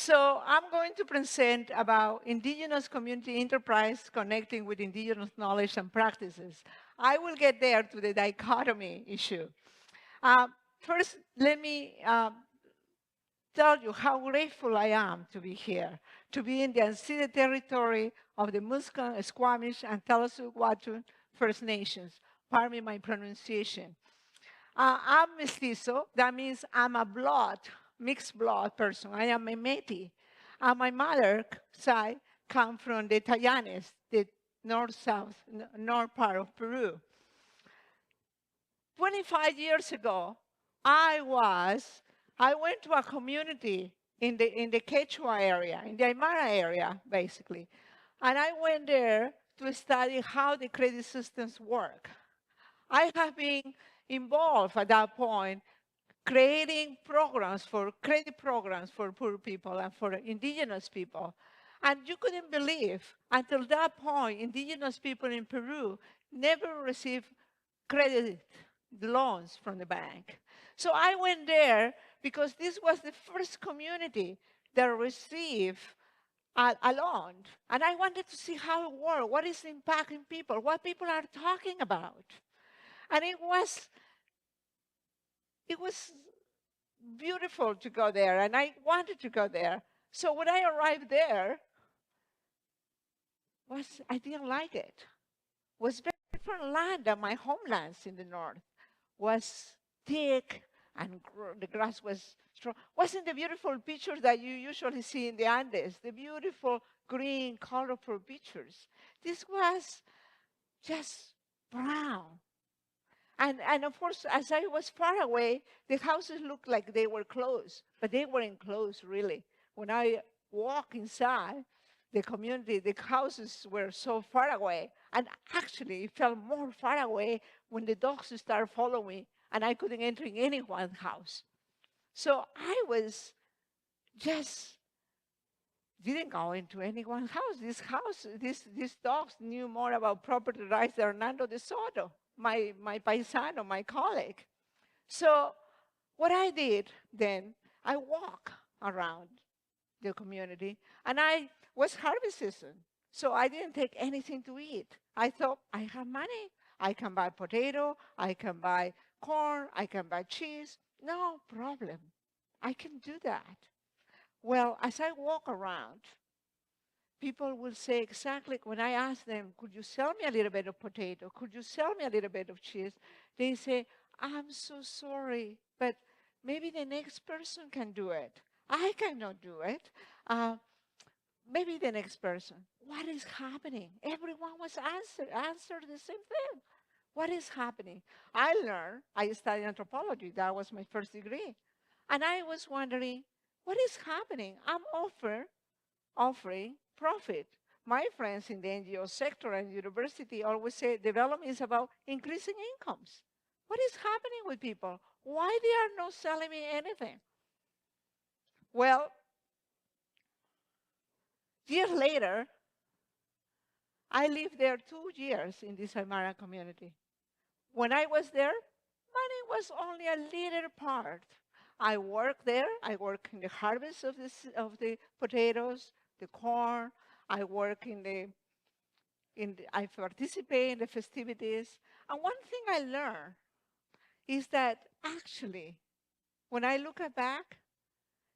So I'm going to present about Indigenous community enterprise connecting with Indigenous knowledge and practices. I will get there to the dichotomy issue. Uh, First, let me tell you how grateful I am to be here, to be in the unceded territory of the Musqueam, Squamish, and Telesuk-Whatun First Nations. Pardon me my pronunciation. I'm mestizo. That means I'm a mixed blood person. I am a Métis. My mother side come from the Tayanes, the north part of Peru. 25 years ago, I went to a community in the Quechua area, in the Aymara area, basically. And I went there to study how the credit systems work. I have been involved at that point creating credit programs for poor people and for indigenous people. And you couldn't believe, until that point, indigenous people in Peru never received credit loans from the bank. So I went there because this was the first community that received a loan. And I wanted to see how it worked, what is impacting people, what people are talking about. And it was beautiful to go there, and I wanted to go there. So when I arrived there, I didn't like it. It was very different land than my homelands in the north. Was thick and the grass was strong. Wasn't the beautiful pictures that you usually see in the Andes, the beautiful green, colorful pictures. This was just brown. And of course, as I was far away, the houses looked like they were close, but they weren't close really. When I walked inside the community, the houses were so far away. And actually, it felt more far away when the dogs started following and I couldn't enter in anyone's house. So I was just didn't go into anyone's house. These dogs knew more about property rights than Hernando de Soto, my paisano, my colleague. So what I did then, I walked around the community, and I was harvest season, so I didn't take anything to eat. I thought, I have money. I can buy potato, I can buy corn, I can buy cheese. No problem. I can do that. Well, as I walk around, people will say exactly when I ask them, could you sell me a little bit of potato? Could you sell me a little bit of cheese? They say, I'm so sorry, but maybe the next person can do it. I cannot do it. Uh, Maybe the next person. What is happening? Everyone was answered the same thing. What is happening? I studied anthropology. That was my first degree. And I was wondering, what is happening? I'm offering profit. My friends in the NGO sector and university always say development is about increasing incomes. What is happening with people? Why they are not selling me anything? Well, years later, I lived there 2 years in this Aymara community. When I was there, money was only a little part. I worked there. I work in the harvest of the potatoes, the corn. I work I participate in the festivities. And one thing I learned is that actually, when I look back,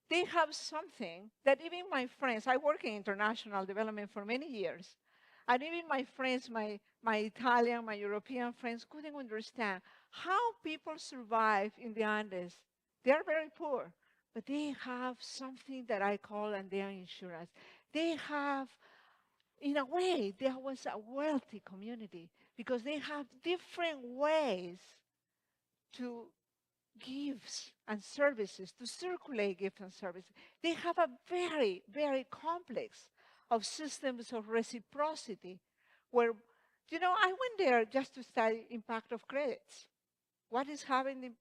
they have something that even my friends, I work in international development for many years, and even my friends, my Italian, my European friends couldn't understand how people survive in the Andes. They are very poor, but they have something that I call and their insurance. They have, in a way, there was a wealthy community because they have different ways to gifts and services, to circulate gifts and services. They have a very, very complex of systems of reciprocity where, I went there just to study impact of credits. What is happening?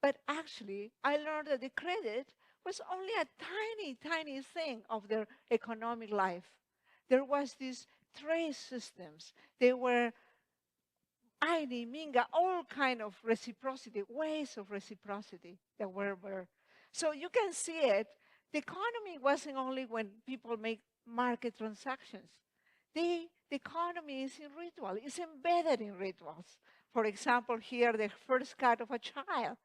But actually, I learned that the credit was only a tiny, tiny thing of their economic life. There was these trade systems. They were Aini, Minga, all kind of reciprocity, ways of reciprocity that were. So you can see it. The economy wasn't only when people make market transactions. The economy is in ritual, it's embedded in rituals. For example, here, the first cut of a child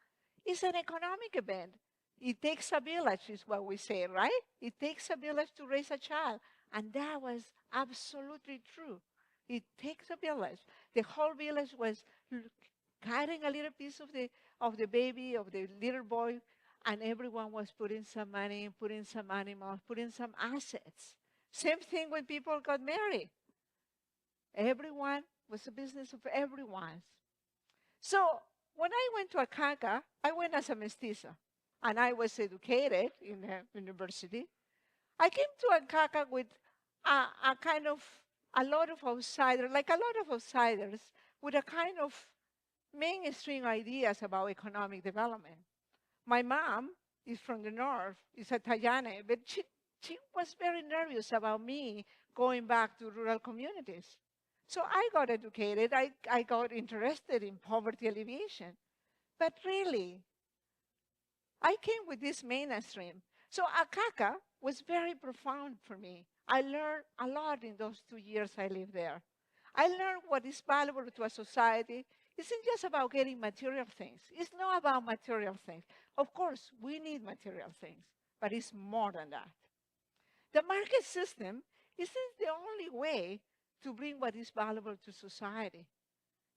is an economic event. It takes a village, is what we say, right? It takes a village to raise a child. And that was absolutely true. It takes a village. The whole village was cutting a little piece of the baby, of the little boy, and everyone was putting some money, putting some animals, putting some assets. Same thing when people got married. Everyone was a business of everyone's. So when I went to Acaca, I went as a mestiza, and I was educated in the university. I came to Acaca with a kind of a lot of outsiders, like a lot of outsiders, with a kind of mainstream ideas about economic development. My mom is from the north, is a Tayane, but she was very nervous about me going back to rural communities. So I got educated, I got interested in poverty alleviation. But really, I came with this mainstream. So Akaka was very profound for me. I learned a lot in those 2 years I lived there. I learned what is valuable to a society isn't just about getting material things. It's not about material things. Of course, we need material things, but it's more than that. The market system isn't the only way to bring what is valuable to society.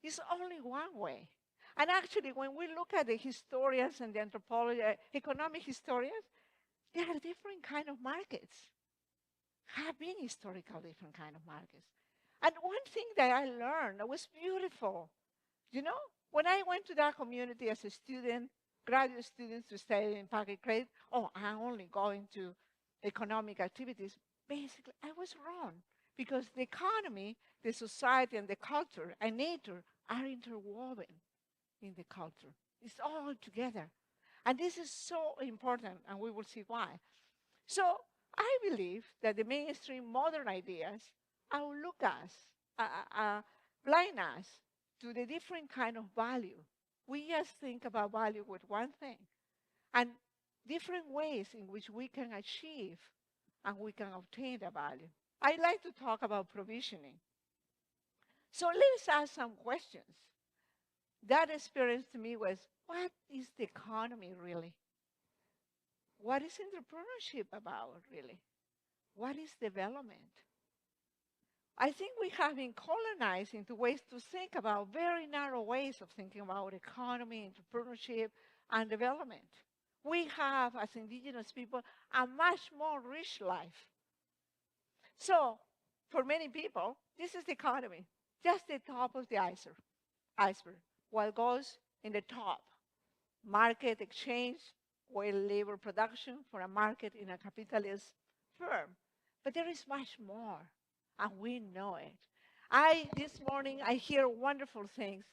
It's only one way. And actually, when we look at the historians and the economic historians, there are different kind of markets, have been historical different kind of markets. And one thing that I learned that was beautiful, you know, when I went to that community as a student, graduate students to study in pocket credit, oh, I'm only going to economic activities. Basically, I was wrong because the economy, the society, and the culture and nature are interwoven in the culture. It's all together. And this is so important, and we will see why. So I believe that the mainstream modern ideas outlook us, blind us to the different kind of value. We just think about value with one thing, and different ways in which we can achieve and we can obtain the value. I like to talk about provisioning. So let's ask some questions. That experience to me was, what is the economy really? What is entrepreneurship about really? What is development? I think we have been colonized into ways to think about very narrow ways of thinking about economy, entrepreneurship, and development. We have, as indigenous people, a much more rich life. So, for many people, this is the economy, just the top of the iceberg. What goes in the top? Market exchange, oil labor production for a market in a capitalist firm. But there is much more, and we know it. This morning, I hear wonderful things.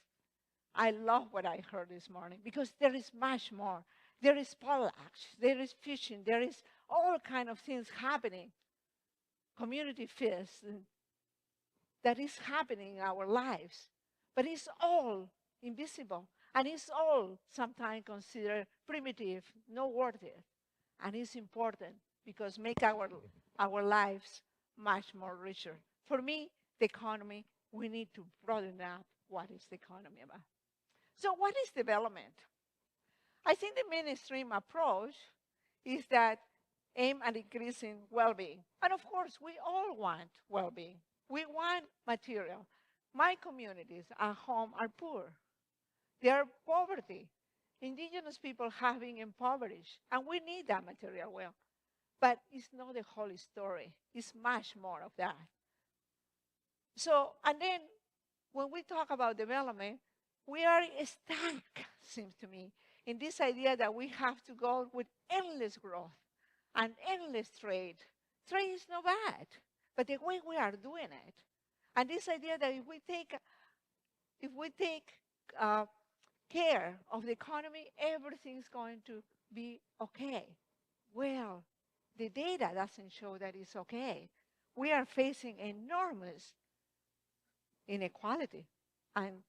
I love what I heard this morning because there is much more. There is potlatch, there is fishing, there is all kind of things happening. Community feasts that is happening in our lives. But it's all invisible. And it's all sometimes considered primitive, not worth it. And it's important because make our lives much more richer. For me, the economy, we need to broaden up what is the economy about. So what is development? I think the mainstream approach is that aim at increasing well-being. And of course, we all want well-being. We want material. My communities at home are poor. They are poverty. Indigenous people have been impoverished, and we need that material well. But it's not the whole story. It's much more of that. So, and then when we talk about development, we are stuck, seems to me, in this idea that we have to go with endless growth and endless trade. Trade is not bad, but the way we are doing it, and this idea that if we take care of the economy, everything is going to be okay. Well, the data doesn't show that it's okay. We are facing enormous inequality and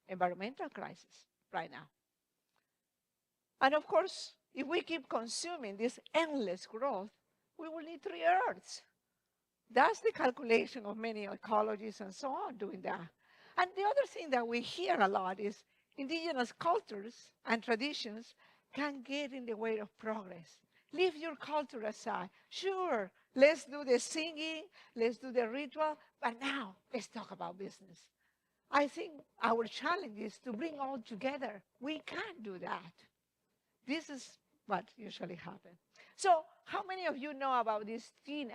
environmental crisis right now. And of course, if we keep consuming this endless growth, we will need 3 Earths. That's the calculation of many ecologists and so on doing that. And the other thing that we hear a lot is indigenous cultures and traditions can get in the way of progress. Leave your culture aside. Sure, let's do the singing, let's do the ritual, but now let's talk about business. I think our challenge is to bring all together. We can do that. This is what usually happens. So how many of you know about this Tina?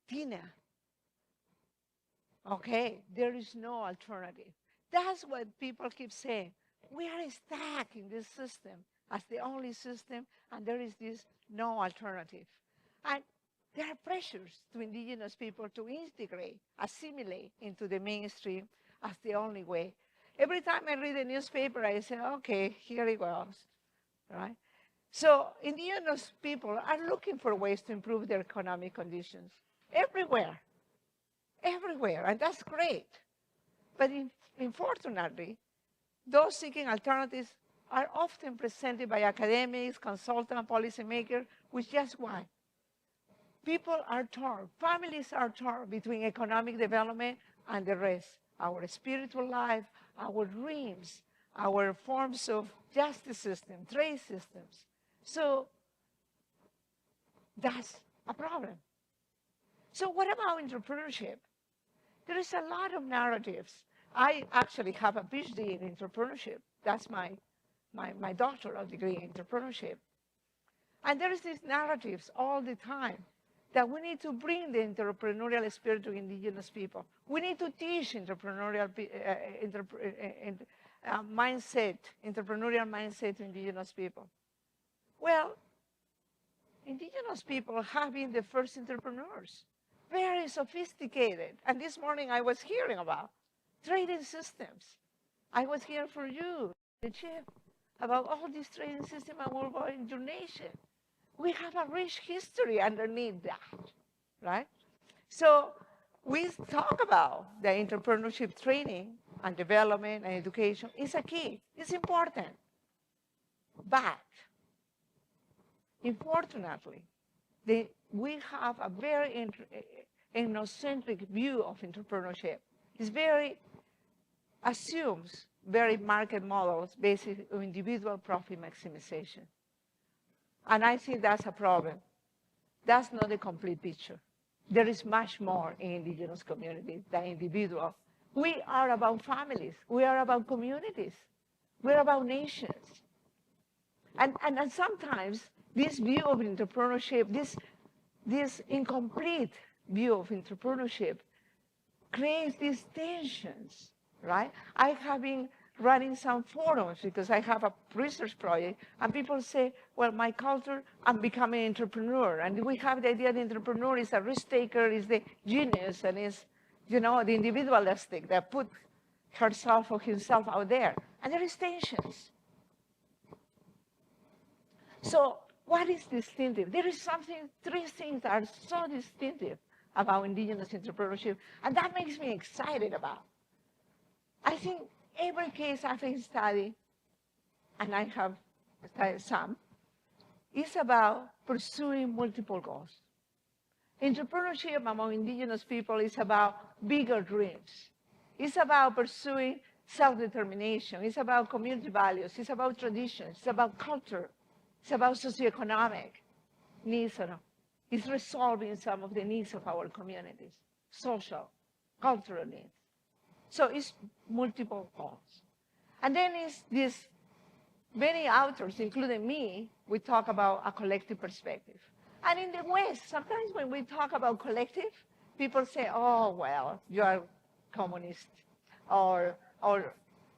Tina. Okay, there is no alternative. That's what people keep saying. We are stuck in this system as the only system, and there is this no alternative. And there are pressures to indigenous people to integrate, assimilate into the mainstream as the only way. Every time I read a newspaper, I say, okay, here it goes, right? So indigenous people are looking for ways to improve their economic conditions everywhere, and that's great. But unfortunately, those seeking alternatives are often presented by academics, consultants, policymakers, with just one. People are torn, families are torn between economic development and the rest, our spiritual life, our dreams, our forms of justice system, trade systems. So that's a problem. So what about entrepreneurship? There is a lot of narratives. I actually have a PhD in entrepreneurship. That's my doctoral degree in entrepreneurship. And there is these narratives all the time that we need to bring the entrepreneurial spirit to indigenous people. We need to teach entrepreneurial mindset to indigenous people. Well, indigenous people have been the first entrepreneurs, very sophisticated. And this morning I was hearing about trading systems. I was hearing for you, the chief, about all these trading systems and we're going to nation. We have a rich history underneath that, right? So we talk about the entrepreneurship training and development and education is a key. It's important. But unfortunately, we have a very ethnocentric view of entrepreneurship. It's very assumes very market models based on individual profit maximization. And I think that's a problem. That's not the complete picture. There is much more in indigenous communities than individuals. We are about families. We are about communities. We're about nations. And sometimes this view of entrepreneurship, this incomplete view of entrepreneurship creates these tensions, right? I have been running some forums because I have a research project and people say, well, my culture, I'm becoming an entrepreneur. And we have the idea the entrepreneur is a risk taker, is the genius, and is, the individualistic that put herself or himself out there. And there is tensions. So what is distinctive? There is three things that are so distinctive about indigenous entrepreneurship, and that makes me excited about. I think every case I've studied, and I have studied some, is about pursuing multiple goals. Entrepreneurship among indigenous people is about bigger dreams. It's about pursuing self-determination. It's about community values. It's about traditions. It's about culture. It's about socioeconomic needs. It's resolving some of the needs of our communities, social, cultural needs. So it's multiple goals. And then it's this, many authors, including me, we talk about a collective perspective. And in the West, sometimes when we talk about collective, people say, oh, well, you are communist. Or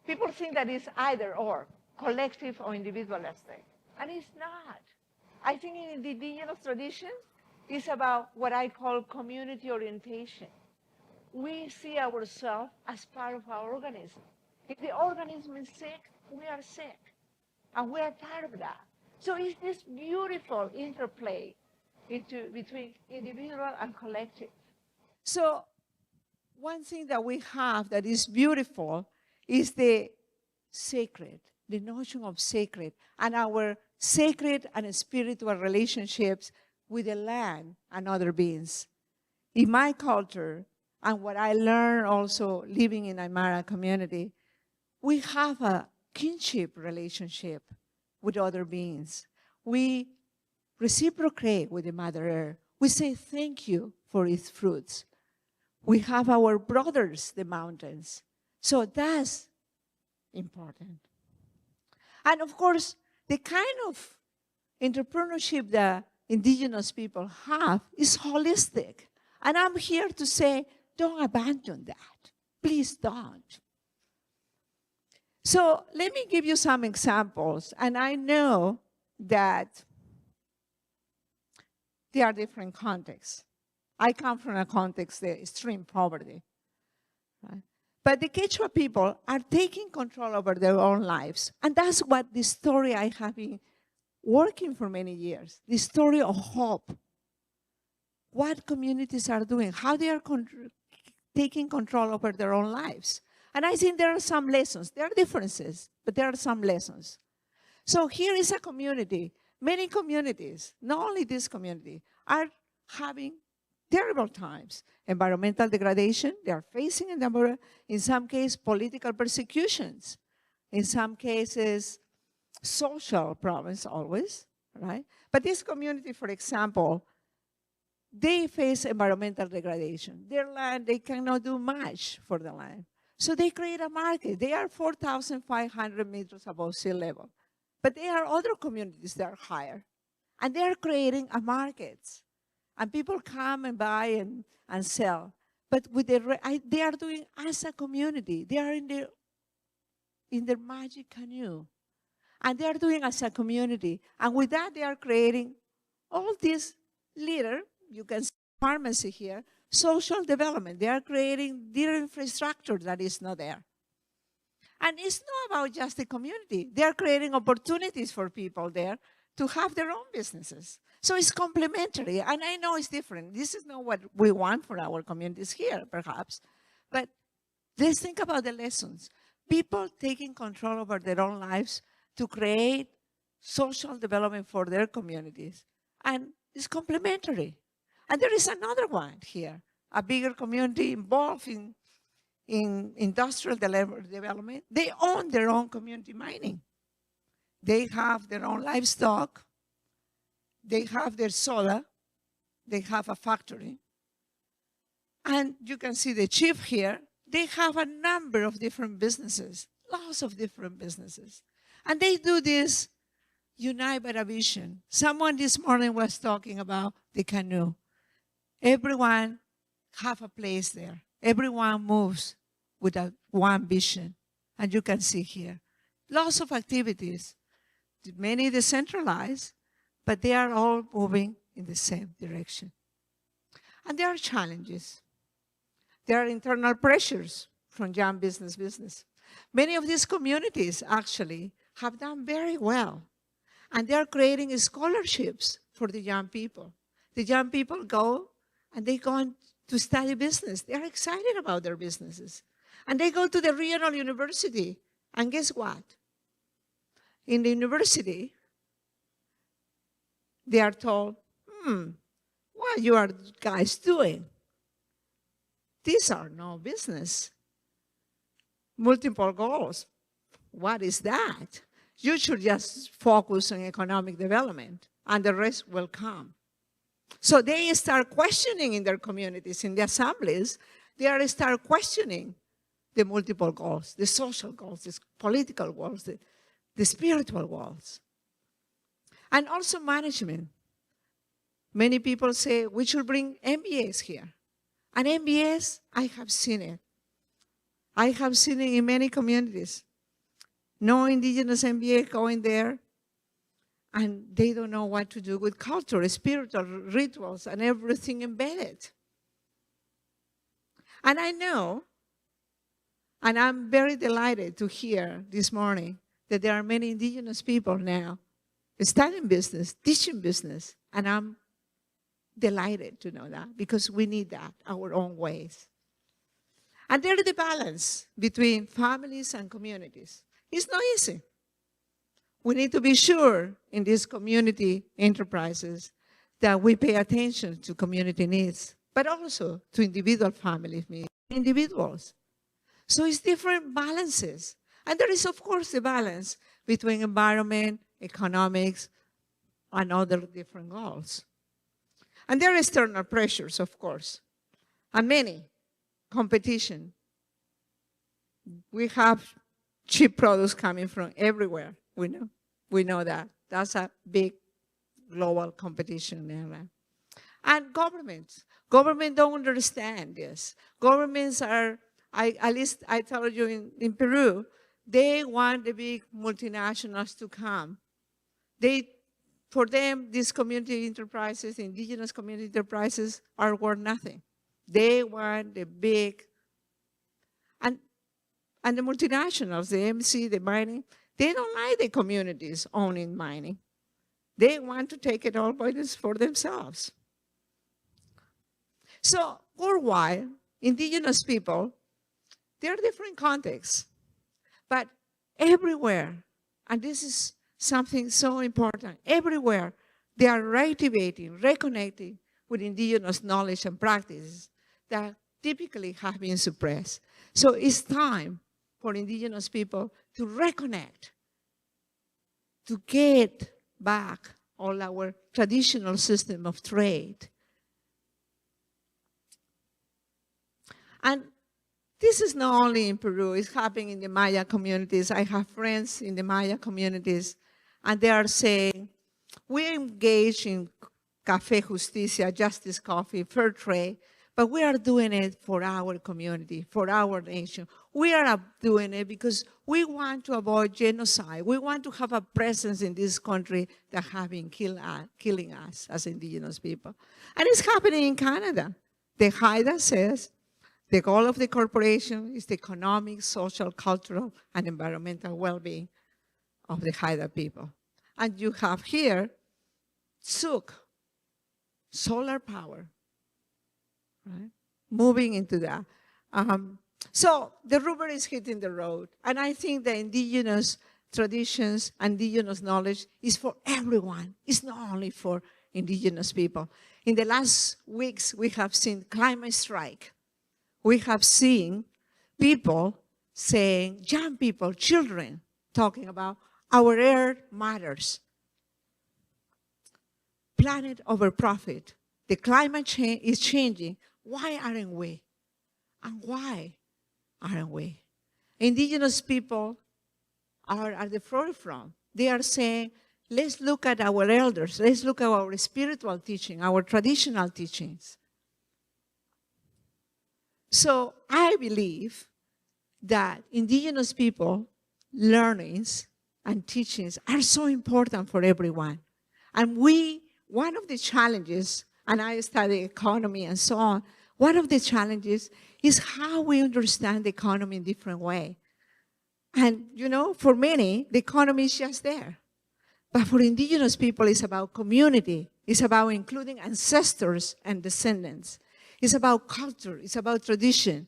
people think that it's either or, collective or individualistic. And it's not. I think in the indigenous tradition, it's about what I call community orientation. We see ourselves as part of our organism. If the organism is sick, we are sick. And we are part of that. So it's this beautiful interplay between individual and collective. So one thing that we have that is beautiful is the sacred, the notion of sacred and our sacred and spiritual relationships with the land and other beings. In my culture, and what I learned also living in Aymara community, we have a kinship relationship with other beings. We reciprocate with the Mother Earth. We say thank you for its fruits. We have our brothers, the mountains. So that's important. And of course, the kind of entrepreneurship that indigenous people have is holistic. And I'm here to say, don't abandon that. Please don't. So let me give you some examples. And I know that there are different contexts. I come from a context of extreme poverty. Right? But the Quechua people are taking control over their own lives. And that's what the story I have been working for many years, the story of hope. What communities are doing, how they are taking control over their own lives. And I think there are some lessons. There are differences, but there are some lessons. So here is a community. Many communities, not only this community, are having terrible times. Environmental degradation, they are facing a number, in some cases, political persecutions. In some cases, social problems always, right? But this community, for example, they face environmental degradation. Their land, they cannot do much for the land. So they create a market. They are 4,500 meters above sea level. But there are other communities that are higher. And they are creating a market. And people come and buy and sell. But with they are doing as a community. They are in their magic canoe. And they are doing as a community. And with that, they are creating all this litter. You can see pharmacy here, social development. They are creating their infrastructure that is not there. And it's not about just the community. They are creating opportunities for people there to have their own businesses. So it's complementary. And I know it's different. This is not what we want for our communities here, perhaps. But let's think about the lessons. People taking control over their own lives to create social development for their communities. And it's complementary. And there is another one here, a bigger community involved in industrial development. They own their own community mining. They have their own livestock. They have their solar. They have a factory. And you can see the chief here. They have a number of different businesses, lots of different businesses. And they do this unite by a vision. Someone this morning was talking about the canoe. Everyone have a place there. Everyone moves with one vision. And you can see here, lots of activities, many decentralized, but they are all moving in the same direction. And there are challenges. There are internal pressures from young business. Many of these communities actually have done very well. And they are creating scholarships for the young people. The young people go and they go on to study business. They are excited about their businesses. And they go to the regional university. And guess what? In the university, they are told, what you are guys doing? These are no business. Multiple goals. What is that? You should just focus on economic development, and the rest will come. So they start questioning in their communities, in the assemblies, they start questioning the multiple goals, the social goals, the political goals, the spiritual goals. And also management. Many people say we should bring MBAs here. And MBAs, I have seen it. I have seen it in many communities. No indigenous MBA going there, and they don't know what to do with culture, spiritual rituals, and everything embedded. And I know, and I'm very delighted to hear this morning that there are many indigenous people now studying business, teaching business, and I'm delighted to know that because we need that, our own ways. And there is the balance between families and communities. It's not easy. we need to be sure in these community enterprises that we pay attention to community needs, but also to individual family needs, individuals. So it's different balances. And there is, of course, the balance between environment, economics, and other different goals. And there are external pressures, of course, and many. Competition. We have cheap products coming from everywhere, we know that. That's a big global competition area. And governments. Governments don't understand this. Governments are, at least I told you in Peru, they want the big multinationals to come. For them, these community enterprises, indigenous community enterprises, are worth nothing. They want the big, and the multinationals, the MC, the mining, they don't like the communities owning mining. They want to take it all for themselves. So worldwide, indigenous people, there are different contexts, but everywhere, and this is something so important, everywhere they are reactivating, reconnecting with indigenous knowledge and practices that typically have been suppressed. So it's time for indigenous people to reconnect, to get back all our traditional system of trade. And this is not only in Peru, it's happening in the Maya communities. I have friends in the Maya communities, and they are saying, we engage in Café Justicia, Justice Coffee, fair trade, but we are doing it for our community, for our nation. We are doing it because we want to avoid genocide. We want to have a presence in this country that have been killing us as indigenous people. And it's happening in Canada. The Haida says the goal of the corporation is the economic, social, cultural, and environmental well-being of the Haida people. And you have here Suk, solar power, right? Moving into that. So the rubber is hitting the road. And I think the indigenous traditions, indigenous knowledge is for everyone. It's not only for indigenous people. In the last weeks, we have seen climate strike. We have seen people saying, young people, children, talking about our earth matters. Planet over profit. The climate change is changing. Why aren't we? And why aren't we? Indigenous people are at the forefront. They are saying, let's look at our elders. Let's look at our spiritual teaching, our traditional teachings. So I believe that indigenous people learnings and teachings are so important for everyone. And one of the challenges, and I study economy and so on, one of the challenges is how we understand the economy in a different way. And, for many, the economy is just there. But for indigenous people, it's about community. It's about including ancestors and descendants. It's about culture. It's about tradition.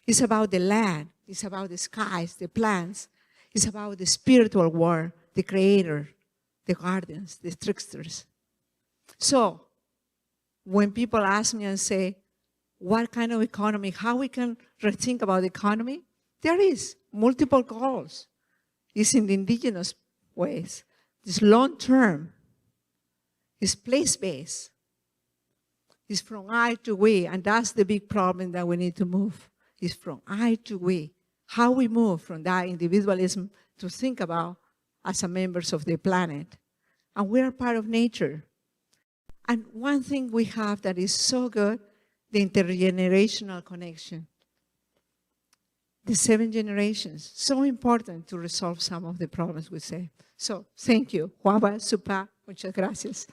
It's about the land. It's about the skies, the plants. It's about the spiritual world, the creator, the guardians, the tricksters. So when people ask me and say, what kind of economy, how we can rethink about the economy, there is multiple goals. It's in the indigenous ways. It's long-term. It's place-based. It's from I to we, and that's the big problem that we need to move. It's from I to we. How we move from that individualism to think about as a members of the planet. And we are part of nature. And one thing we have that is so good, the intergenerational connection. The 7 generations, so important to resolve some of the problems we say. So, thank you. Huaba, Supa, muchas gracias.